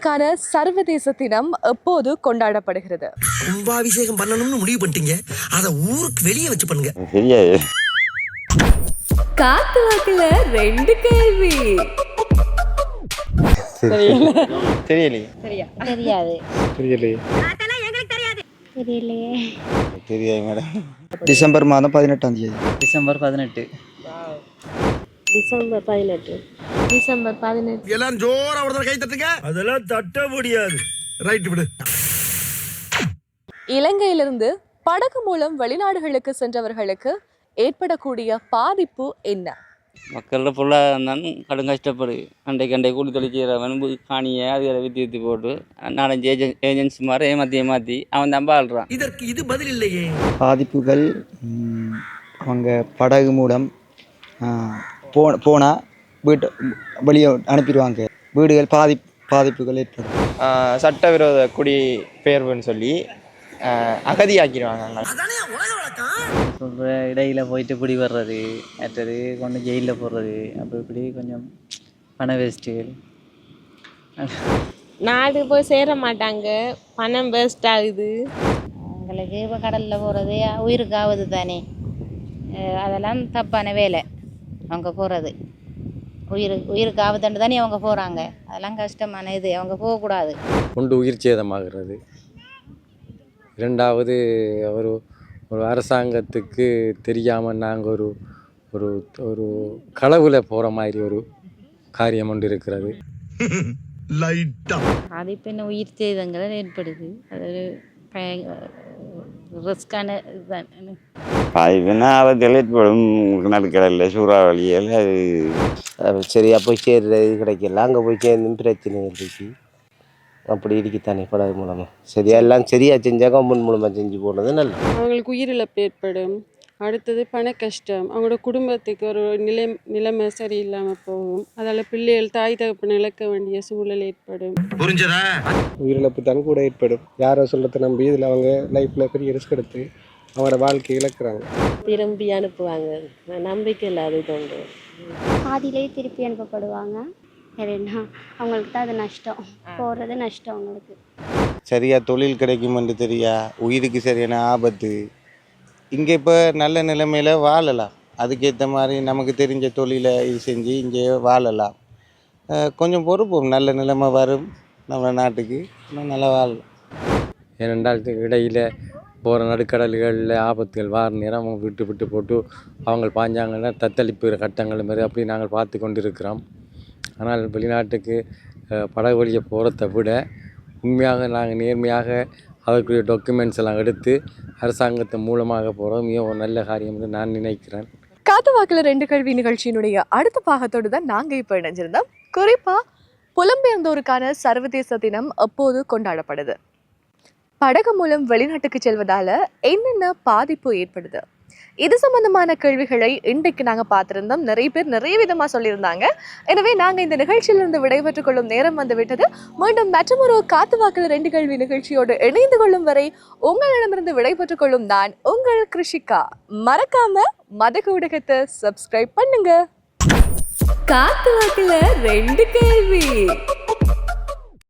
பெயர்ந்தோருக்கான சர்வதேச தினம் எப்போது கொண்டாடப்படுகிறது? கும்பாபிஷேகம் பண்ணணும்னு முடிவு பண்ணிட்டீங்க. அத ஊருக்கு வெளியே வச்சு பண்ணுங்க. தெரியாது. காத்து வாக்குல 2 கேள்வி. தெரியலையே. தெரியாது. தெரியலையே. தெரியலையே. தெரியாது மேடம். டிசம்பர் மாதம் 18ஆம் தேதி. டிசம்பர் 18. டிசம்பர் 18. டிசம்பர் 18. எல்லாம் ஜோரா ஒரு கை தட்டுங்க. அதெல்லாம் தட்ட முடியாது. ரைட் விடு. இலங்கையிலிருந்து படகு மூலம் வெளிநாடுகளுக்கு சென்றவர்களுக்கு ஏற்படக்கூடிய பாதிப்பு என்ன? மக்களோட பொருளாதாரம் கடும் கஷ்டப்படு அண்டை கூலி தொழில் செய்கிறவன் காணியை அதுகளை வித்தி போட்டு 4-5 ஏஜென்சி மாதிரி ஏமாற்றி அவன் தான் ஆள்றான். இதற்கு இது பதில் இல்லையே. பாதிப்புகள் அவங்க படகு மூலம் போனால் வீட்டு வெளியே அனுப்பிடுவாங்க. வீடுகள் பாதிப்புகள் ஏற்படும். சட்டவிரோத குடி பெயர்வுன்னு சொல்லி அகதியாக்கிடுவாங்க. சொல்கிற இடையில போயிட்டு பிடி வர்றது, மற்றது கொண்டு ஜெயிலில் போடுறது, அப்போ இப்படி கொஞ்சம் பண வேஸ்ட்டுகள். நாட்டுக்கு போய் சேர மாட்டாங்க, பணம் வேஸ்ட் ஆகுது. அவங்களுக்கு இப்போ கடலில் போகிறது உயிருக்கு ஆகுது தானே, அதெல்லாம் தப்பான வேலை. அவங்க போகிறது உயிருக்கு ஆபத்துன்னு தானே அவங்க போகிறாங்க. அதெல்லாம் கஷ்டமான இது, அவங்க போகக்கூடாது. கொண்டு உயிர் சேதமாகிறது. இரண்டாவது ஒரு அரசாங்கத்துக்கு தெரியாமல் நாங்கள் ஒரு ஒரு களவில் போகிற மாதிரி ஒரு காரியம் ஒன்று இருக்கிறது. அது இப்போ என்ன உயிர் சேதங்கள் ஏற்படுது. அது ரிஸ்கான இதுதான். பாதிப்புனா ஆபத்தில் ஏற்படும். நடுக்கடலில் சூறாவளியில் அது சரியாக போய் சேர்றது கிடைக்கல. அங்கே போய் சேர்ந்தும் பிரச்சனை இருக்கு. அப்படி இருக்குத்தானே படகு மூலமாக சரியா எல்லாம் சரியாக செஞ்சால் கவர்மெண்ட் மூலமாக செஞ்சு போடுறது நல்லது. அவங்களுக்கு உயிரிழப்பு ஏற்படும். அடுத்தது பண கஷ்டம். அவங்களோட குடும்பத்துக்கு ஒரு நிலைமை சரியில்லாமல் போகும். அதால் பிள்ளைகள் தாய் தகப்பனை இழக்க வேண்டிய சூழல் ஏற்படும். புரிஞ்சதா? உயிரிழப்பு தான் கூட ஏற்படும். யாரோ சொல்கிறத நம்பி இதில் அவங்க லைஃப்பில் பெரிய ரிஸ்க் எடுத்து அவங்களோட வாழ்க்கையை இழக்கிறாங்க. திரும்பி அனுப்புவாங்க, நம்பிக்கை இல்லாத தோன்று. பாதியிலே திருப்பி அனுப்பப்படுவாங்க. சரிண்ணா, அவங்களுக்கு தான் அது நஷ்டம், போகிறது நஷ்டம் அவங்களுக்கு. சரியாக தொழில் கிடைக்குமென்று தெரியா, உயிருக்கு சரியான ஆபத்து. இங்கே இப்போ நல்ல நிலைமையில் வாழலாம். அதுக்கேற்ற மாதிரி நமக்கு தெரிஞ்ச தொழிலை இது செஞ்சு இங்கே வாழலாம். கொஞ்சம் பொறுப்போம், நல்ல நிலைமை வரும் நம்ம நாட்டுக்கு, நல்லா வாழலாம். ஏனென்றால் இடையில் போகிற நடுக்கடல்களில் ஆபத்துகள் வார நேரம் அவங்க விட்டு போட்டு அவங்க பாஞ்சாங்கன்னா தத்தளிப்பு கட்டங்கள் மாதிரி அப்படி நாங்கள் பார்த்து கொண்டு இருக்கிறோம். ஆனால் வெளிநாட்டுக்கு படகு வழியை போகிறத விட உண்மையாக நாங்கள் நேர்மையாக அதற்குரிய டாக்குமெண்ட்ஸ் எல்லாம் எடுத்து அரசாங்கத்தின் மூலமாக போகிறது மிக ஒரு நல்ல காரியம் என்று நான் நினைக்கிறேன். காத்து வாக்குல 2 கேள்வி நிகழ்ச்சியினுடைய அடுத்த பாகத்தோடு தான் நாங்கள் இப்போ இணைஞ்சிருந்தோம். குறிப்பாக புலம்பெயர்ந்தோருக்கான சர்வதேச தினம் எப்போது கொண்டாடப்படுது? படகு மூலம் வெளிநாட்டுக்கு செல்வதால் என்னென்ன பாதிப்பு ஏற்படுது? இது சம்பந்தமான கேள்விகளை இன்றைக்கு நாங்கள் பார்த்துருந்தோம். நிறைய பேர் நிறைய விதமாக சொல்லியிருந்தாங்க. எனவே நாங்கள் இந்த நிகழ்ச்சியிலிருந்து விடைபெற்றுக் கொள்ளும் நேரம் வந்து விட்டது. மீண்டும் மற்றொரு காத்து வாக்குல 2 கேள்வி நிகழ்ச்சியோடு இணைந்து கொள்ளும் வரை உங்களிடமிருந்து விடைபெற்றுக் கொள்ளும் நான் உங்கள் கிருஷிகா. மறக்காம மதகு ஊடகத்தை சப்ஸ்கிரைப் பண்ணுங்க. காத்து வாக்குல 2 கேள்வி.